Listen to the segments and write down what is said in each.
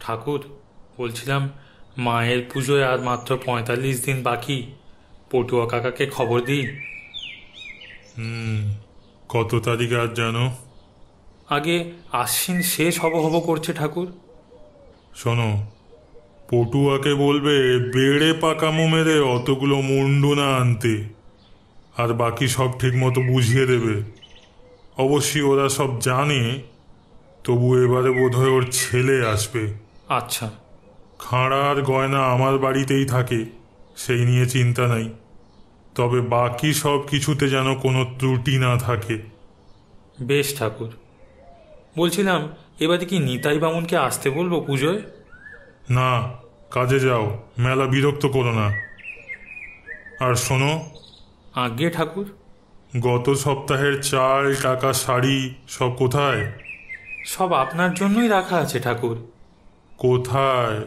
ঠাকুর, বলছিলাম মায়ের পুজোয় আর মাত্র ৪৫ দিন বাকি। পটুয়া কাকাকে খবর দিই। কত তারিখ আজ জানো? আগে আশ্বিন শেষ হব হব করছে ঠাকুর। শোনো, পটুয়াকে বলবে বেড়ে পাকামো মেরে অতগুলো মুন্ডু না আনতে, আর বাকি সব ঠিক মতো বুঝিয়ে দেবে। অবশ্যই ওরা সব জানে, তবু এবারে বোধহয় ওর ছেলে আসবে। আচ্ছা। খাঁড়ার গয়না আমার বাড়িতেই থাকে, সেই নিয়ে চিন্তা নাই। তবে বাকি সব কিছুতে যেন কোনো ত্রুটি না থাকে। বেশ ঠাকুর। বলছিলাম এবারে কি নিতাই বামুনকে আসতে বলবো পুজোয়? না, কাজে যাও, মেলা বিরক্ত করো না। আর শোনো। আজ্ঞে ঠাকুর। গত সপ্তাহের চাল, টাকা, শাড়ি সব কোথায়? সব আপনার জন্যই রাখা আছে ঠাকুর। কোথায়?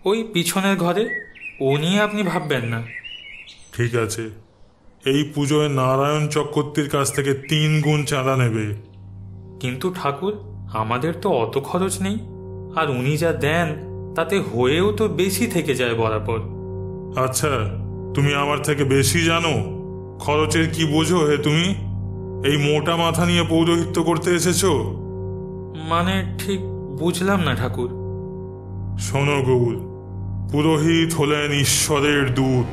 ওই পিছনের ঘরে। ও নিয়ে আপনি ভাববেন না। ঠিক আছে, এই পুজোয় নারায়ণ চক্রবর্তীর কাছ থেকে 3 গুণ চাঁদা নেবে। কিন্তু ঠাকুর, আমাদের তো অত খরচ নেই, আর উনি যা দেন তাতে হয়েও তো বেশি থেকে যায় বরাবর। আচ্ছা, তুমি আমার থেকে বেশি জানো? খরচের কি বোঝো হে তুমি? এই মোটা মাথা নিয়ে পৌরোহিত্য করতে এসেছো? মানে ঠিক বুঝলাম না ঠাকুর। শোনো গৌর, পুরোহিত হলেন ঈশ্বরের দূত।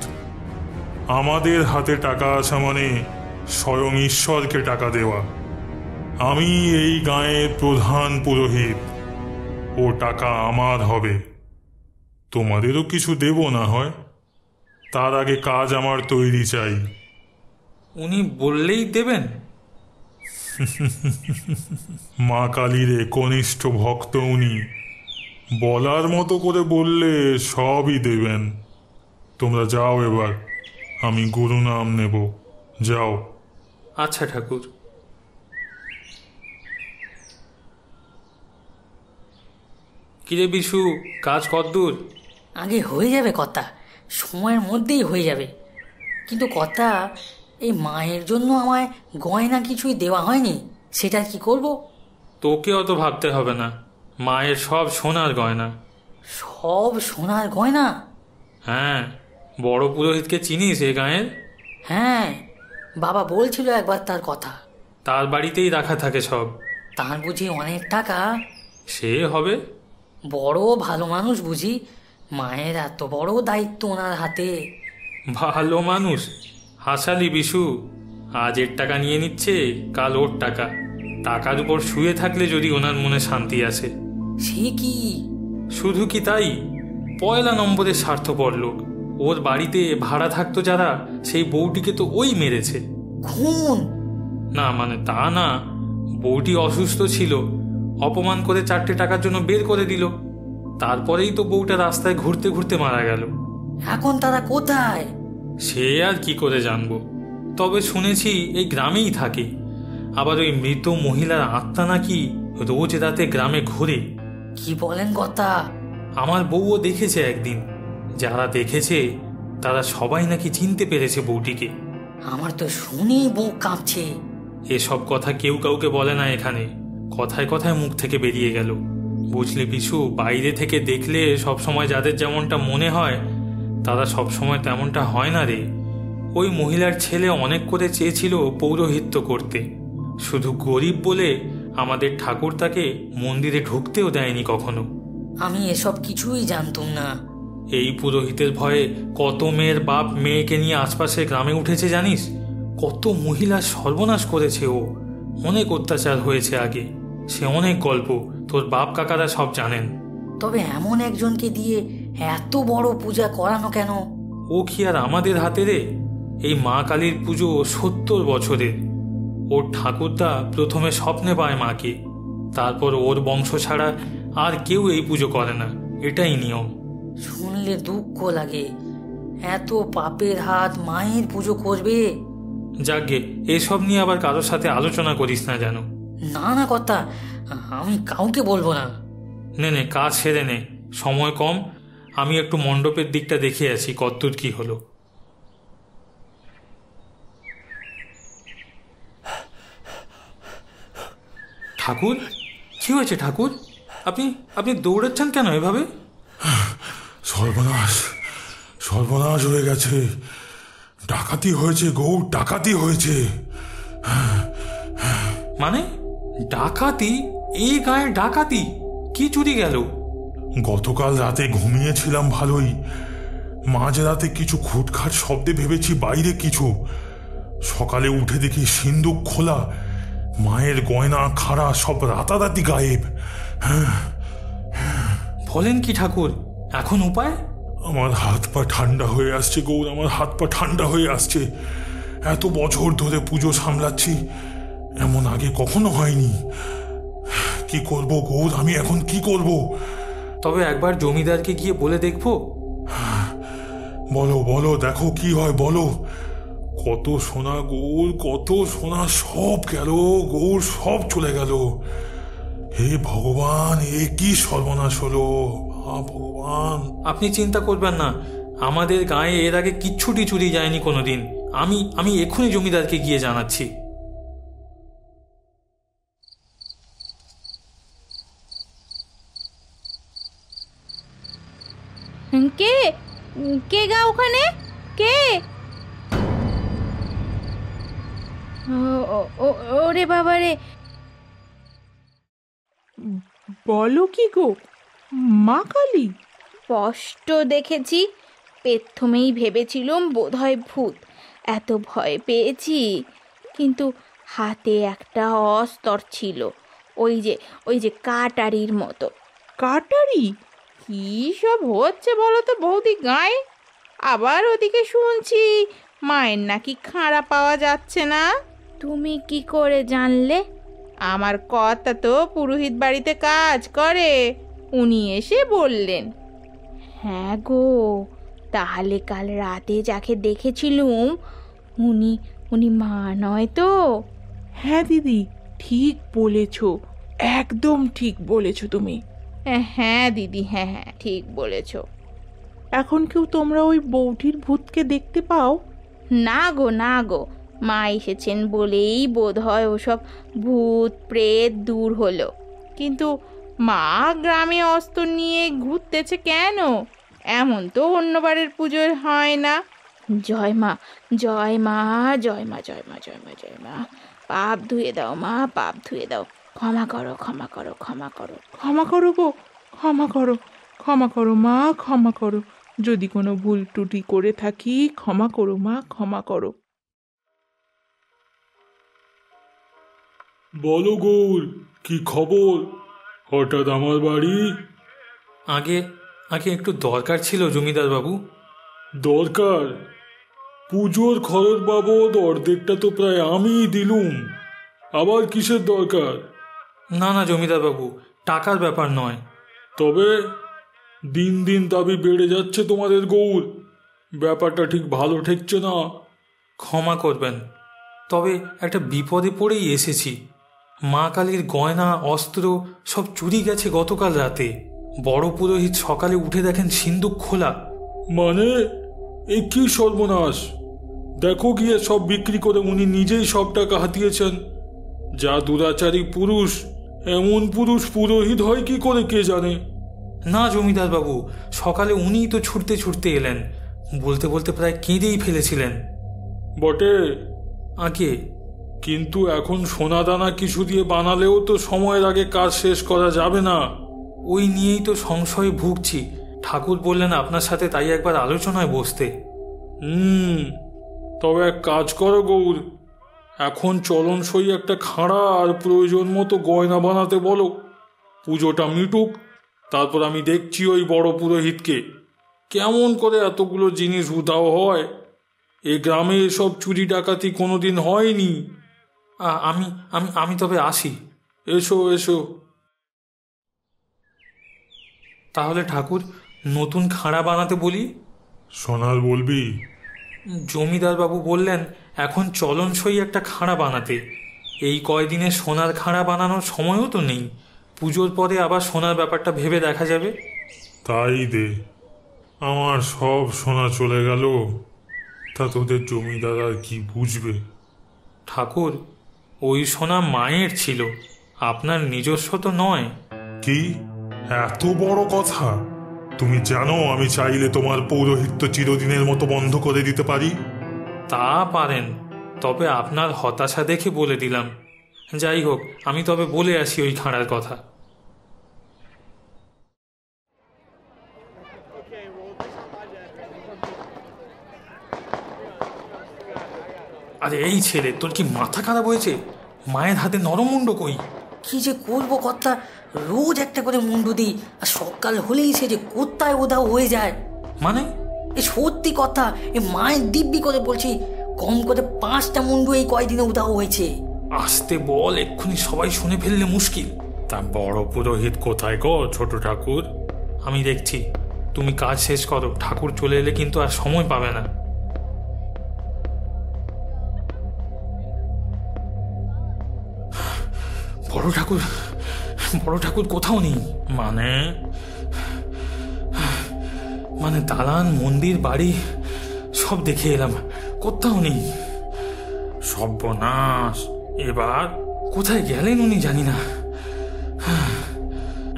আমাদের হাতে টাকা আসা মানে স্বয়ং ঈশ্বরকে টাকা দেওয়া। আমি এই গাঁয়ের প্রধান পুরোহিত, ও টাকা আমার হবে। তোমাদেরও কিছু দেব না হয়, তার আগে কাজ আমার তৈরি চাই। উনি বললেই দেবেন? মা কালীর কনিষ্ঠ ভক্ত উনি, বলার মতো করে বললে সবই দেবেন। তোমরা যাও এবার, আমি গুরু নাম নেব। যাও। আচ্ছা ঠাকুর। কিরে বিশু, কাজ কতদূর? আগে হয়ে যাবে কথা, সময়ের মধ্যেই হয়ে যাবে। কিন্তু কথা, এই মায়ের জন্য আমায় গয়না কিছুই দেওয়া হয়নি, সেটা কি করব? তোকে অত ভাবতে হবে না, মায়ের সব সোনার গয়না। সব সোনার গয়না? হ্যাঁ, বড় পুরোহিতকে চিনিস এ গাঁয়ের? হ্যাঁ, বাবা বলছিল একবার তার কথা। তার বাড়িতেই রাখা থাকে সব। তার বুঝি অনেক টাকা? সে হবে। বড় ভালো মানুষ বুঝি, মায়ের এত বড় দায়িত্ব ওনার হাতে। ভালো মানুষ? হাসালি বিশু। আজ এর টাকা নিয়ে নিচ্ছে, কাল ওর টাকা। টাকার উপর শুয়ে থাকলে যদি ওনার মনে শান্তি আসে। সে কি? শুধু কি তাই, পয়লা নম্বরের স্বার্থপর লোক। ওর বাড়িতে ভাড়া থাকতো যারা, সেই বউটিকে তো ওই মেরেছে। খুন? না মানে তা না, বউটি অসুস্থ ছিল, অপমান করে 4টে টাকার জন্য বের করে দিল। তারপরেই তো বউটা রাস্তায় ঘুরতে ঘুরতে মারা গেল। এখন তারা কোথায়? সে আর কি করে জানবো, তবে শুনেছি এই গ্রামেই থাকে। আবার ওই মৃত মহিলার আত্মা নাকি রোজ রাতে গ্রামে ঘুরে। কি বলেন কথা? আমার বউও দেখেছে একদিন। যারা দেখেছে তারা সবাই নাকি চিনতে পেরেছে বউটিকে। আমার তো শুনেই বুক কাঁপছে। এসব কথা কেউ কাউকে বলে না এখানে, কথায় কথায় মুখ থেকে বেরিয়ে গেল। বুঝলি পিছু, বাইরে থেকে দেখলে সবসময় যাদের যেমনটা মনে হয়, তারা সবসময় তেমনটা হয় না রে। ওই মহিলার ছেলে অনেক করে চেয়েছিল পৌরোহিত্য করতে, শুধু গরিব বলে আমাদের ঠাকুর তাকে মন্দিরে ঢুকতেও দেয়নি কখনো। আমি এসব কিছুই জানতুম না। এই পুরোহিতের ভয়ে কত মেয়ের বাপ মেয়েকে নিয়ে আশপাশের গ্রামে উঠেছে জানিস? কত মহিলার সর্বনাশ করেছে ও। অনেক অত্যাচার হয়েছে আগে, সে অনেক গল্প তোর বাপ কাকারা সব জানেন। তবে এমন একজনকে দিয়ে এত বড় পূজা করানো কেন? ও কি আর আমাদের হাতে রে? এই মা কালীর পুজো 70 বছরের। ওর ঠাকুরদা প্রথমে স্বপ্নে পায় মাকে, তারপর ওর বংশ ছাড়া আর কেউ এই পুজো করে না, এটাই নিয়ম। শুনলে দুঃখ লাগে, এত পাপের হাত মায়ের পুজো করবে? যাকগে, এসব নিয়ে আবার কারোর সাথে আলোচনা করিস না যেন। না না কথা, আমি কাউকে বলবো না। নে নে, কাজ সেরে নে, সময় কম। আমি একটু মণ্ডপের দিকটা দেখে আছি কতদূর কি হলো। ঠাকুর, কি হয়েছে ঠাকুর? আপনি আপনি দৌড়াচ্ছেন কেন এভাবে? সর্বনাশ, সর্বনাশ হয়ে গেছে। ডাকাতি হয়েছে গৌর, ডাকাতি হয়েছে। মানে ডাকাতি? এই গায়ে ডাকাতি? কি চুরি গেল? গতকাল রাতে ঘুমিয়েছিলাম ভালোই, মাঝরাতে কিছু খুটখাট শব্দে ভেবেছি বাইরে কিছু। সকালে উঠে দেখি সিন্দুক খোলা, মায়ের গয়না খাড়া সব রাতারাতি গায়েব। বলেন কি ঠাকুর, এখন উপায়? আমার হাত পা ঠান্ডা হয়ে আসছে গৌর, আমার হাত পা ঠান্ডা হয়ে আসছে। এত বছর ধরে পুজো সামলাচ্ছি, এমন আগে কখনো হয়নি। কি করব গৌর, আমি এখন কি করব? তবে একবার জমিদারকে গিয়ে বলে দেখবো। বলো বলো, দেখো কি হয় বলো। কত সোনা গৌর, কত সোনা সব গেল গৌর, সব চলে গেল। হে ভগবান, এ কি সর্বনাশ হলো ভগবান। আপনি চিন্তা করবেন না, আমাদের গায়ে এর আগে কিচ্ছুটি চুরি যায়নি কোনোদিন। আমি এক্ষুনি জমিদারকে গিয়ে জানাচ্ছি। কে কে গা ওখানে? কে? ওরে বাবা রে! বলো কি গো, মা কালী? স্পষ্ট দেখেছি, প্রথমেই ভেবেছিলুম বোধহয় ভূত, এত ভয় পেয়েছি। কিন্তু হাতে একটা অস্তর ছিল, ওই যে কাটারির মতো। কাটারি? কি সব হচ্ছে বলো তো বৌদি গায়ে? আবার ওদিকে শুনছি মায়ের নাকি খাঁড়া পাওয়া যাচ্ছে না। তুমি কি করে জানলে? আমার কথা তো পুরোহিত বাড়িতে কাজ করে, উনি এসে বললেন। হ্যাঁ গো, তাহলে কাল রাতে যাকে দেখেছিলুম উনি মা নয় তো? হ্যাঁ দিদি, ঠিক বলেছ, একদম ঠিক বলেছ তুমি। হ্যাঁ দিদি, হ্যাঁ হ্যাঁ ঠিক বলেছ। এখন কেউ তোমরা ওই বৌঠির ভূতকে দেখতে পাও? না গো না গো, মা এসেছেন বলেই বোধ হয় ওসব ভূত প্রেত দূর হলো। কিন্তু মা গ্রামে অস্ত্র নিয়ে ঘুরতেছে কেন? এমন তো অন্যবারের পুজোয় হয় না। জয় মা, জয় মা, জয় মা, জয় মা, জয় মা, জয় মা। পাপ ধুয়ে দাও মা, পাপ ধুয়ে দাও। ক্ষমা করো, ক্ষমা করো, ক্ষমা করো। ক্ষমা করো গো, ক্ষমা করো, ক্ষমা করো মা, ক্ষমা করো। যদি কোনো ভুল ত্রুটি করে থাকি ক্ষমা করো মা, ক্ষমা করো। বলো গৌর, কি খবর? হঠাৎ আমার বাড়ি? আগে একটু দরকার ছিল জমিদার বাবু। দরকার? পুজোর খরচ বাবদ অর্ধেকটা তো প্রায় আমিই দিলুম, আবার কিসের দরকার? না না জমিদার বাবু, টাকার ব্যাপার নয়। তবে দিন দিন দাবি বেড়ে যাচ্ছে তোমাদের গৌর, ব্যাপারটা ঠিক ভালো ঠেকছে না। ক্ষমা করবেন, তবে একটা বিপদে পড়েই এসেছি। মা কালীর গয়না অস্ত্র সব চুরি গেছে গতকাল রাতে। বড় পুরোহিত সকালে উঠে দেখেন সিন্দুক খোলা। মানে এ কি সর্বনাশ! দেখো গিয়ে, সব বিক্রি করে উনি নিজেই সব টাকা হাতিয়েছেন। যা দুরাচারী পুরুষ, এমন পুরুষ পুরোহিত হয় কি করে কে জানে। না জমিদার বাবু, সকালে উনিই তো ছুটতে ছুটতে এলেন, বলতে বলতে প্রায় কেঁদেই ফেলেছিলেন। বটে আগে কিন্তু এখন সোনাদানা কিছু দিয়ে বানালেও তো সময়ের আগে কাজ শেষ করা যাবে না। ওই নিয়েই তো সংশয়ে ভুগছি। ঠাকুর বললেন আপনার সাথে তাই একবার আলোচনায় বসতে। তবে এক কাজ করো গৌর, এখন চলনসই একটা খাঁড়া আর প্রয়োজন মতো গয়না বানাতে বলো। পুজোটা মিটুক, তারপর আমি দেখছি ওই বড় পুরোহিতকে কেমন করে এতগুলো জিনিস উধাও হয়। এ গ্রামে এসব চুরি ডাকাতি কোনোদিন হয়নি। আমি আমি আমি তবে আসি। এসো এসো। তাহলে ঠাকুর, নতুন খাঁড়া বানাতে বলি? সোনার বলবি? জমিদার বাবু বললেন এখন চলনসই একটা খাঁড়া বানাতে। এই কয়দিনে সোনার খাঁড়া বানানোর সময়ও তো নেই। পুজোর পরে আবার সোনার ব্যাপারটা ভেবে দেখা যাবে। তাই দে, আমার সব সোনা চলে গেল, তা তোদের জমিদার আর কি বুঝবে? ঠাকুর, ওই সোনা মায়ের ছিল, আপনার নিজস্ব তো নয়। কি এত বড় কথা? তুমি জানো আমি চাইলে তোমার পৌরোহিত্য চিরদিনের মতো বন্ধ করে দিতে পারি। তা পারেন, তবে আপনার হতাশা দেখে বলে দিলাম। যাই হোক, আমি তবে বলে আসি ওই খাঁড়ার কথা। আরে এই ছেলে, তোর কি মাথা খারাপ হয়েছে? মায়ের হাতে নরমুন্ড কই? কি যে করবো কর্তা, রোজ একটা করে মুন্ডু দিই, আর সকাল হলেই সে যে কোথায় উধাও হয়ে যায়। মানে? এ সত্যি কথা, এ মায়ের দিব্যি করে বলছি, কম করে 5টা মুন্ডু এই কয়দিনে উধাও হয়েছে। আসতে বল, এক্ষুনি সবাই শুনে ফেললে মুশকিল। তা বড় পুরোহিত কোথায় গো ছোট ঠাকুর? আমি দেখছি, তুমি কাজ শেষ করো, ঠাকুর চলে এলে কিন্তু আর সময় পাবে না। বড় ঠাকুর কোথাও নেই। মানে দালান, মন্দির, বাড়ি সব দেখে এলাম, কোথাও নেই। সর্বনাশ! এবার কোথায় গেলেন উনি জানি না।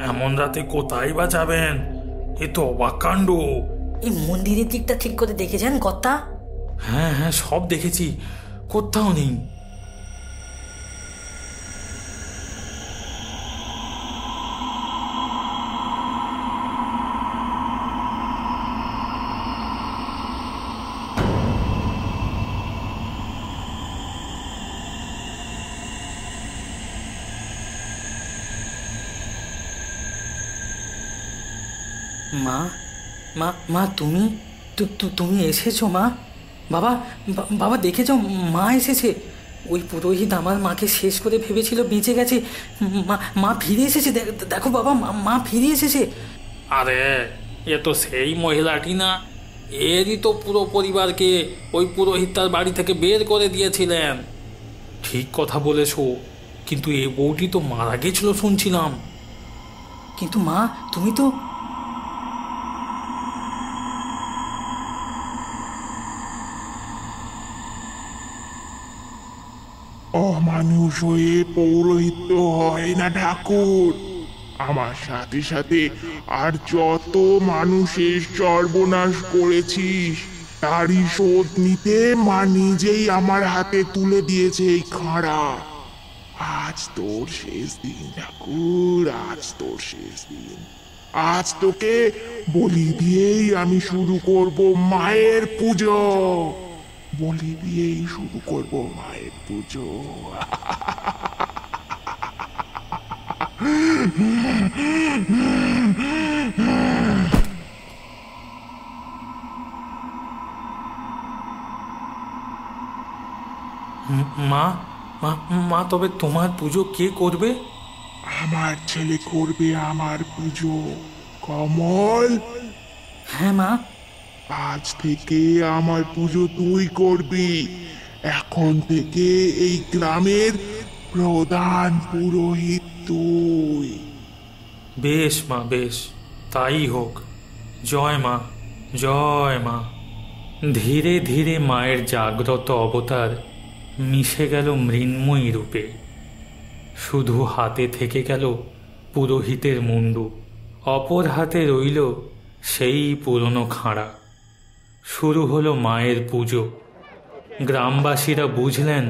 এমন রাতে কোথায় বা যাবেন? এ তো অবাক কাণ্ড। এই মন্দিরের দিকটা ঠিক করে দেখেছেন কর্তা? হ্যাঁ হ্যাঁ, সব দেখেছি, কোথাও নেই। মা মা মা তুমি তুমি এসেছো মা? বাবা বাবা দেখেছো, মা এসেছে। ওই পুরোহিত আমার মাকে শেষ করে ভেবেছিল বেঁচে গেছে, মা ফিরে এসেছে। দেখো বাবা, মা ফিরে এসেছে। আরে এ তো সেই মহিলাটি না? এরই তো পুরো পরিবারকে ওই পুরোহিত তার বাড়ি থেকে বের করে দিয়েছিলেন। ঠিক কথা বলেছো, কিন্তু এই বউটি তো মারা গেছিল শুনছিলাম। কিন্তু মা, তুমি তো... অমানুষ হয়ে পৌরোহিত্য হয় না ঠাকুর। আমার সাথে সাথে আর যত মানুষের সর্বনাশ করেছিস তারই শোধ নিতে মা নিজেই আমার হাতে তুলে দিয়েছে এই খাঁড়া। আজ তোর শেষ দিন ঠাকুর, আজ তোর শেষ দিন। আজ তোকে বলি দিয়েই আমি শুরু করব মায়ের পুজো। বলি দিয়েই শুরু করব মায়ের পুজো। মা মা মা তবে তোমার পুজো কে করবে? আমার ছেলে করবে আমার পুজো। কমল, হ্যাঁ মা। আজ থেকে আমার পুজো তুই করবি। এখন থেকে এই গ্রামের প্রধান পুরোহিত তুই। বেশ মা, বেশ, তাই হোক। জয় মা, জয় মা। ধীরে ধীরে মায়ের জাগ্রত অবতার মিশে গেল মৃন্ময়ী রূপে। শুধু হাতে থেকে গেল পুরোহিতের মুন্ডু, অপর হাতে রইল সেই পুরনো খাঁড়া। শুরু হলো মায়ের পুজো। গ্রামবাসীরা বুঝলেন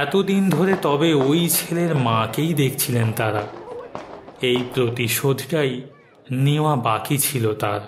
এতদিন ধরে তবে ওই ছেলের মাকেই দেখছিলেন তারা। এই প্রতিশোধটাই নেওয়া বাকি ছিল তার।